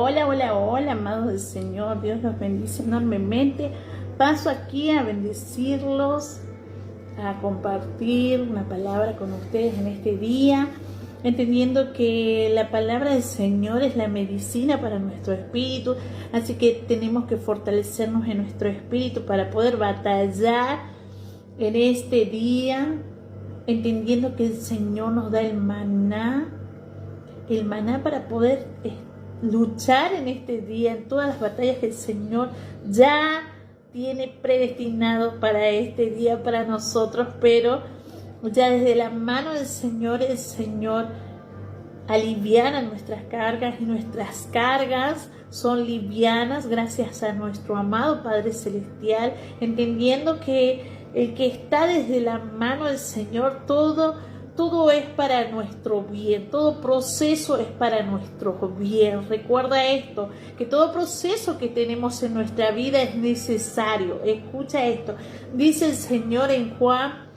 Hola, hola, hola, amados del Señor. Dios los bendice enormemente. Paso aquí a bendecirlos, a compartir una palabra con ustedes en este día, entendiendo que la palabra del Señor es la medicina para nuestro espíritu, así que tenemos que fortalecernos en nuestro espíritu para poder batallar en este día, entendiendo que el Señor nos da el maná para poder luchar en este día, en todas las batallas que el Señor ya tiene predestinado para este día, para nosotros, pero ya desde la mano del Señor, el Señor aliviana nuestras cargas y nuestras cargas son livianas gracias a nuestro amado Padre Celestial, entendiendo que el que está desde la mano del Señor, todo es para nuestro bien, todo proceso es para nuestro bien. Recuerda esto, que todo proceso que tenemos en nuestra vida es necesario. Escucha esto, dice el Señor en Juan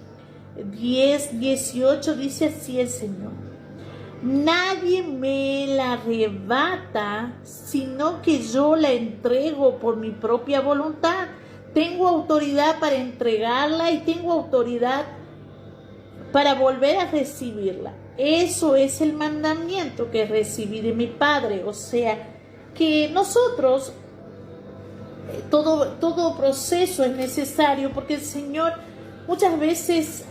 10:18, dice así el Señor: nadie me la arrebata, sino que yo la entrego por mi propia voluntad. Tengo autoridad para entregarla y tengo autoridad para volver a recibirla. Eso es el mandamiento que recibí de mi Padre. O sea, que nosotros, todo proceso es necesario, porque el Señor muchas veces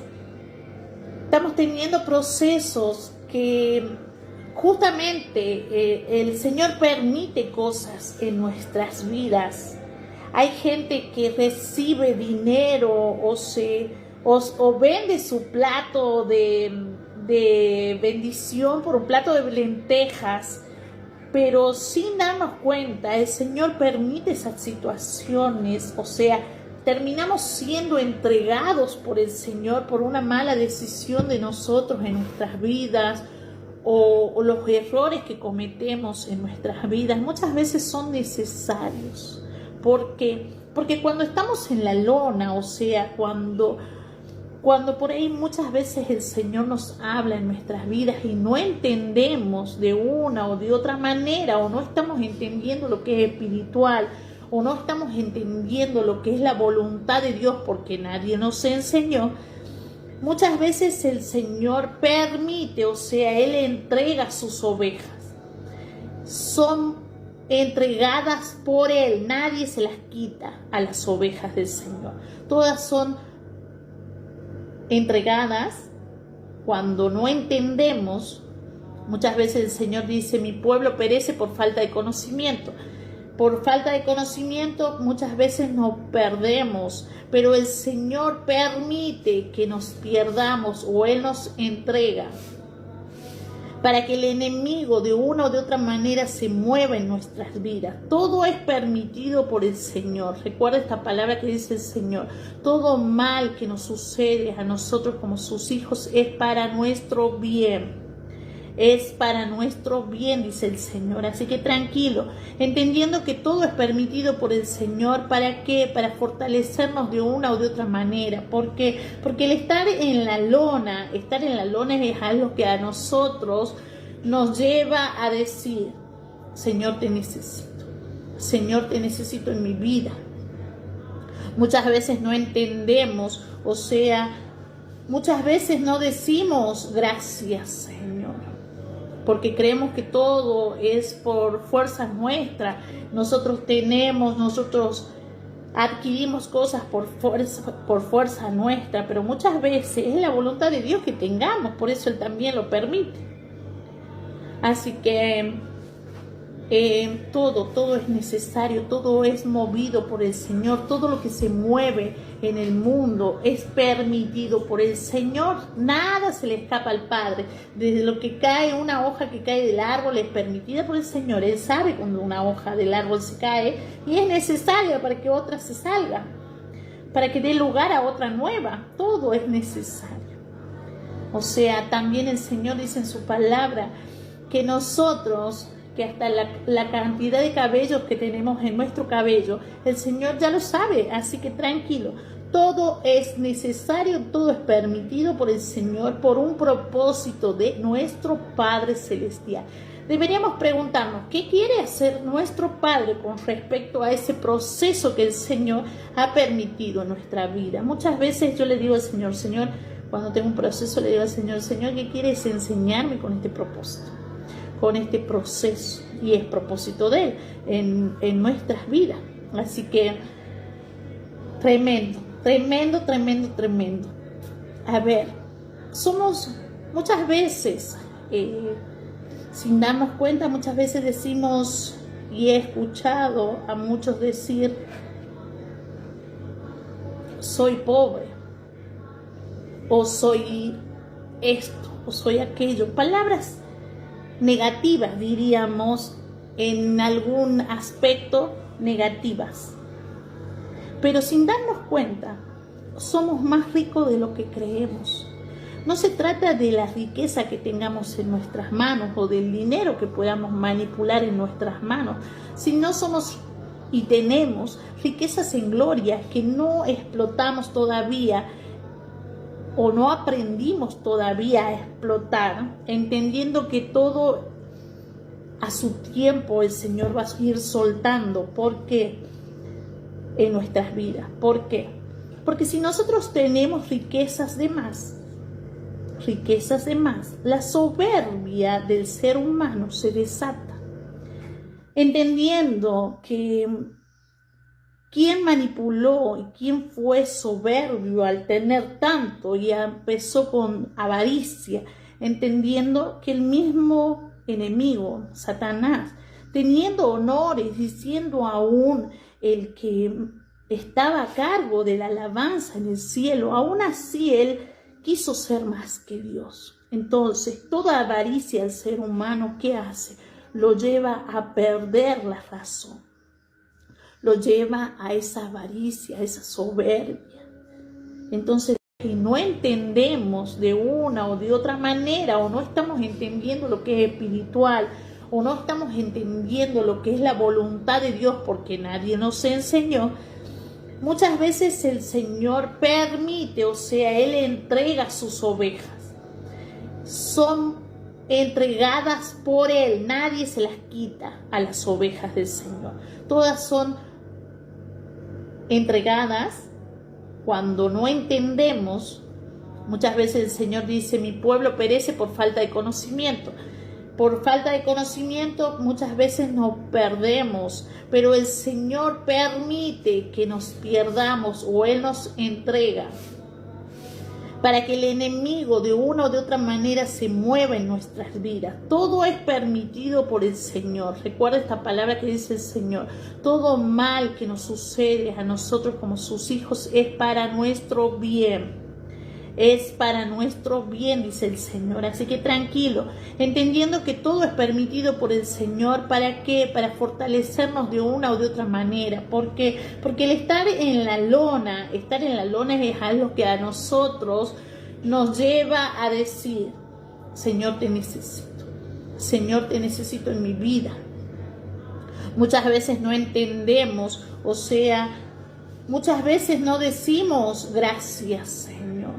estamos teniendo procesos que justamente el Señor permite cosas en nuestras vidas. Hay gente que recibe dinero o vende su plato de bendición por un plato de lentejas, pero sin darnos cuenta, el Señor permite esas situaciones. O sea, terminamos siendo entregados por el Señor por una mala decisión de nosotros en nuestras vidas, o los errores que cometemos en nuestras vidas muchas veces son necesarios. Porque cuando estamos en la lona, o sea, cuando por ahí muchas veces el Señor nos habla en nuestras vidas y no entendemos de una o de otra manera, o no estamos entendiendo lo que es espiritual, o no estamos entendiendo lo que es la voluntad de Dios porque nadie nos enseñó, muchas veces el Señor permite, o sea, Él entrega sus ovejas. Son entregadas por Él, nadie se las quita a las ovejas del Señor. Todas son entregadas cuando no entendemos. Muchas veces el Señor dice: mi pueblo perece por falta de conocimiento. Por falta de conocimiento muchas veces nos perdemos, pero el Señor permite que nos pierdamos, o Él nos entrega para que el enemigo de una o de otra manera se mueva en nuestras vidas. Todo es permitido por el Señor. Recuerda esta palabra que dice el Señor: todo mal que nos sucede a nosotros como sus hijos es para nuestro bien. Es para nuestro bien, dice el Señor. Así que tranquilo, entendiendo que todo es permitido por el Señor. ¿Para qué? Para fortalecernos de una o de otra manera. ¿Por qué? Porque el estar en la lona es algo que a nosotros nos lleva a decir: Señor, te necesito. Señor, te necesito en mi vida. Muchas veces no entendemos, o sea, muchas veces no decimos gracias, Señor, porque creemos que todo es por fuerza nuestra. Nosotros adquirimos cosas por fuerza nuestra, pero muchas veces es la voluntad de Dios que tengamos, por eso Él también lo permite. Así que todo es necesario, todo es movido por el Señor. Todo lo que se mueve en el mundo es permitido por el Señor. Nada se le escapa al Padre. Desde lo que cae, una hoja que cae del árbol es permitida por el Señor. Él sabe cuando una hoja del árbol se cae y es necesaria para que otra se salga, para que dé lugar a otra nueva. Todo es necesario. O sea, también el Señor dice en su palabra que nosotros, que hasta la cantidad de cabellos que tenemos en nuestro cabello, el Señor ya lo sabe. Así que tranquilo, todo es necesario, todo es permitido por el Señor, por un propósito de nuestro Padre Celestial. Deberíamos preguntarnos, ¿qué quiere hacer nuestro Padre con respecto a ese proceso que el Señor ha permitido en nuestra vida? Muchas veces yo le digo al Señor, Señor, cuando tengo un proceso le digo al Señor, Señor, ¿qué quieres enseñarme con este propósito? Con este proceso, y es propósito de Él en nuestras vidas. Así que tremendo. A ver, somos muchas veces, sin darnos cuenta, muchas veces decimos, y he escuchado a muchos decir, soy pobre, o soy esto, o soy aquello. Palabras negativas, diríamos, en algún aspecto negativas. Pero sin darnos cuenta, somos más ricos de lo que creemos. No se trata de la riqueza que tengamos en nuestras manos o del dinero que podamos manipular en nuestras manos, sino somos y tenemos riquezas en gloria que no explotamos todavía o no aprendimos todavía a explotar, entendiendo que todo a su tiempo el Señor va a ir soltando. ¿Por qué? En nuestras vidas. ¿Por qué? Porque si nosotros tenemos riquezas de más, la soberbia del ser humano se desata. Entendiendo que quién manipuló y quién fue soberbio al tener tanto y empezó con avaricia, entendiendo que el mismo enemigo, Satanás, teniendo honores y siendo aún el que estaba a cargo de la alabanza en el cielo, aún así él quiso ser más que Dios. Entonces, toda avaricia del ser humano, ¿qué hace? Lo lleva a perder la razón. Lo lleva a esa avaricia, a esa soberbia. Entonces, si no entendemos de una o de otra manera, o no estamos entendiendo lo que es espiritual, o no estamos entendiendo lo que es la voluntad de Dios, porque nadie nos enseñó, muchas veces el Señor permite, o sea, Él entrega sus ovejas. Son entregadas por Él, nadie se las quita a las ovejas del Señor. Todas son entregadas. Cuando no entendemos, muchas veces el Señor dice, mi pueblo perece por falta de conocimiento. Por falta de conocimiento muchas veces nos perdemos, pero el Señor permite que nos pierdamos o Él nos entrega para que el enemigo de una o de otra manera se mueva en nuestras vidas. Todo es permitido por el Señor. Recuerda esta palabra que dice el Señor. Todo mal que nos sucede a nosotros como sus hijos es para nuestro bien. Es para nuestro bien, dice el Señor. Así que tranquilo, entendiendo que todo es permitido por el Señor. ¿Para qué? Para fortalecernos de una o de otra manera. ¿Por qué? Porque el estar en la lona es algo que a nosotros nos lleva a decir, Señor, te necesito. Señor, te necesito en mi vida. Muchas veces no entendemos, o sea, muchas veces no decimos gracias, Señor,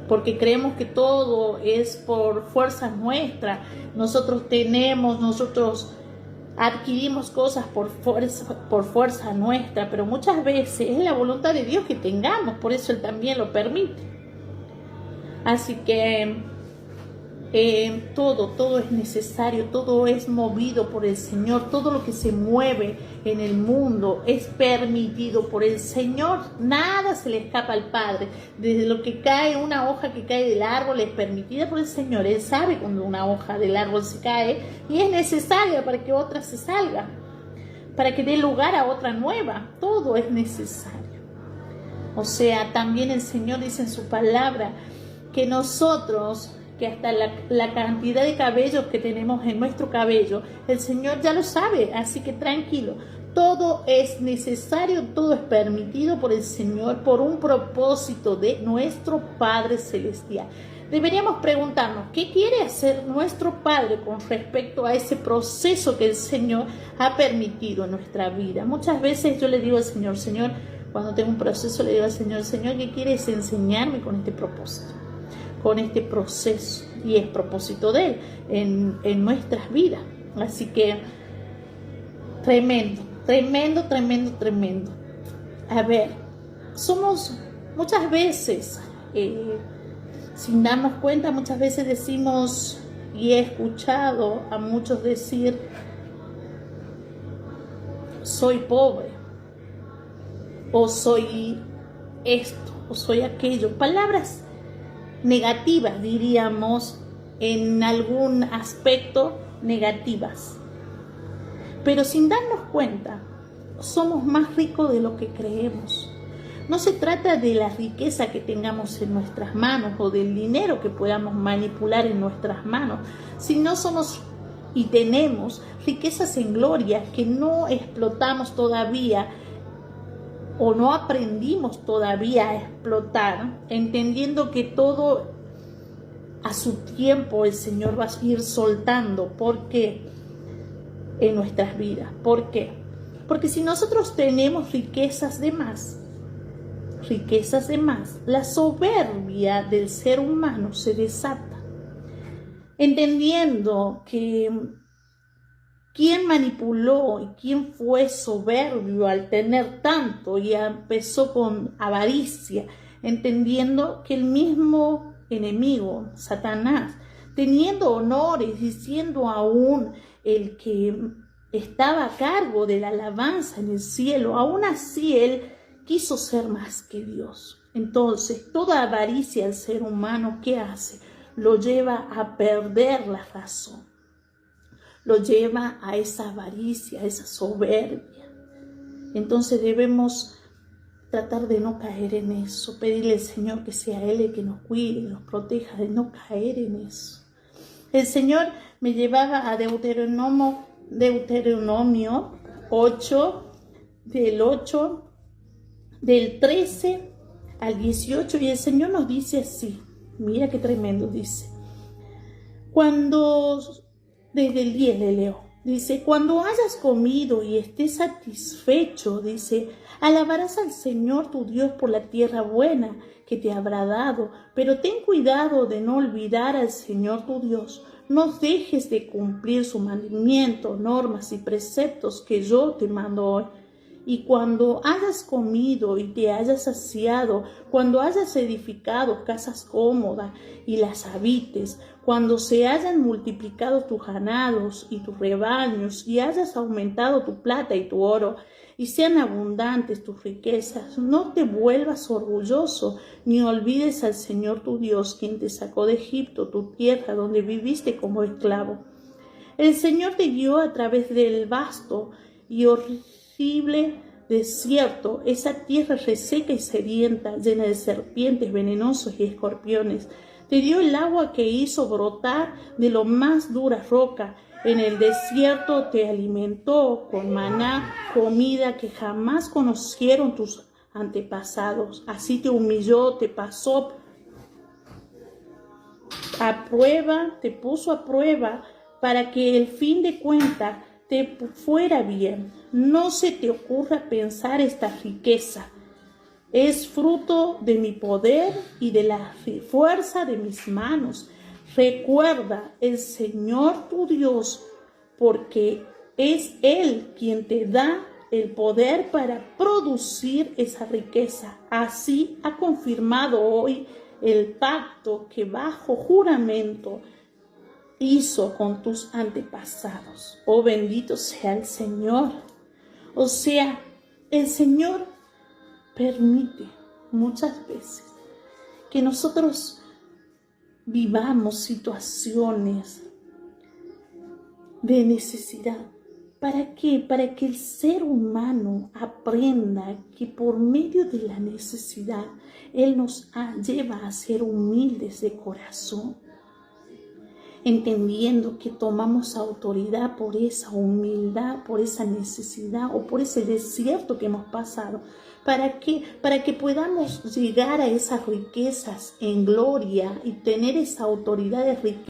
porque creemos que todo es por fuerza nuestra. Nosotros adquirimos cosas por fuerza nuestra, pero muchas veces es la voluntad de Dios que tengamos, por eso Él también lo permite. Así que todo es necesario, todo es movido por el Señor. Todo lo que se mueve en el mundo es permitido por el Señor. Nada se le escapa al Padre. Desde lo que cae, una hoja que cae del árbol es permitida por el Señor. Él sabe cuando una hoja del árbol se cae y es necesaria para que otra se salga, para que dé lugar a otra nueva. Todo es necesario. O sea, también el Señor dice en su palabra que nosotros, que hasta la cantidad de cabellos que tenemos en nuestro cabello, el Señor ya lo sabe. Así que tranquilo, todo es necesario, todo es permitido por el Señor, por un propósito de nuestro Padre Celestial. Deberíamos preguntarnos, ¿qué quiere hacer nuestro Padre con respecto a ese proceso que el Señor ha permitido en nuestra vida? Muchas veces yo le digo al Señor, Señor, cuando tengo un proceso le digo al Señor, Señor, ¿qué quieres enseñarme con este propósito? con este proceso y es propósito de Él en nuestras vidas. Así que tremendo, tremendo, tremendo, tremendo. A ver, somos muchas veces, sin darnos cuenta, muchas veces decimos, y he escuchado a muchos decir, soy pobre, o soy esto, o soy aquello. Palabras negativas, diríamos, en algún aspecto negativas. Pero sin darnos cuenta, somos más ricos de lo que creemos. No se trata de la riqueza que tengamos en nuestras manos o del dinero que podamos manipular en nuestras manos, sino somos y tenemos riquezas en gloria que no explotamos todavía o no aprendimos todavía a explotar, entendiendo que todo a su tiempo el Señor va a ir soltando. ¿Por qué? En nuestras vidas. ¿Por qué? Porque si nosotros tenemos riquezas de más, la soberbia del ser humano se desata. Entendiendo que quién manipuló y quién fue soberbio al tener tanto y empezó con avaricia, entendiendo que el mismo enemigo, Satanás, teniendo honores y siendo aún el que estaba a cargo de la alabanza en el cielo, aún así él quiso ser más que Dios. Entonces, toda avaricia del ser humano, ¿qué hace? Lo lleva a perder la razón. Lo lleva a esa avaricia, a esa soberbia. Entonces debemos tratar de no caer en eso, pedirle al Señor que sea Él el que nos cuide, nos proteja de no caer en eso. El Señor me llevaba a Deuteronomio 8, del 13 al 18, y el Señor nos dice así, mira qué tremendo dice, desde el 10 le leo, dice, cuando hayas comido y estés satisfecho, dice, alabarás al Señor tu Dios por la tierra buena que te habrá dado, pero ten cuidado de no olvidar al Señor tu Dios. No dejes de cumplir su mandamiento, normas y preceptos que yo te mando hoy. Y cuando hayas comido y te hayas saciado, cuando hayas edificado casas cómodas y las habites, cuando se hayan multiplicado tus ganados y tus rebaños y hayas aumentado tu plata y tu oro y sean abundantes tus riquezas, no te vuelvas orgulloso ni olvides al Señor tu Dios, quien te sacó de Egipto, tu tierra, donde viviste como esclavo. El Señor te guió a través del vasto y horrible desierto, esa tierra reseca y sedienta, llena de serpientes venenosos y escorpiones. Te dio el agua que hizo brotar de lo más dura roca. En el desierto te alimentó con maná, comida que jamás conocieron tus antepasados. Así te humilló, te pasó a prueba, te puso a prueba para que el fin de cuentas te fuera bien. No se te ocurra pensar esta riqueza. Es fruto de mi poder y de la fuerza de mis manos. Recuerda el Señor tu Dios, porque es Él quien te da el poder para producir esa riqueza. Así ha confirmado hoy el pacto que bajo juramento hizo con tus antepasados. Oh, bendito sea el Señor. O sea, el Señor permite muchas veces que nosotros vivamos situaciones de necesidad. ¿Para qué? Para que el ser humano aprenda que por medio de la necesidad Él nos lleva a ser humildes de corazón, entendiendo que tomamos autoridad por esa humildad, por esa necesidad o por ese desierto que hemos pasado. ¿Para qué? Para que podamos llegar a esas riquezas en gloria y tener esa autoridad de riqueza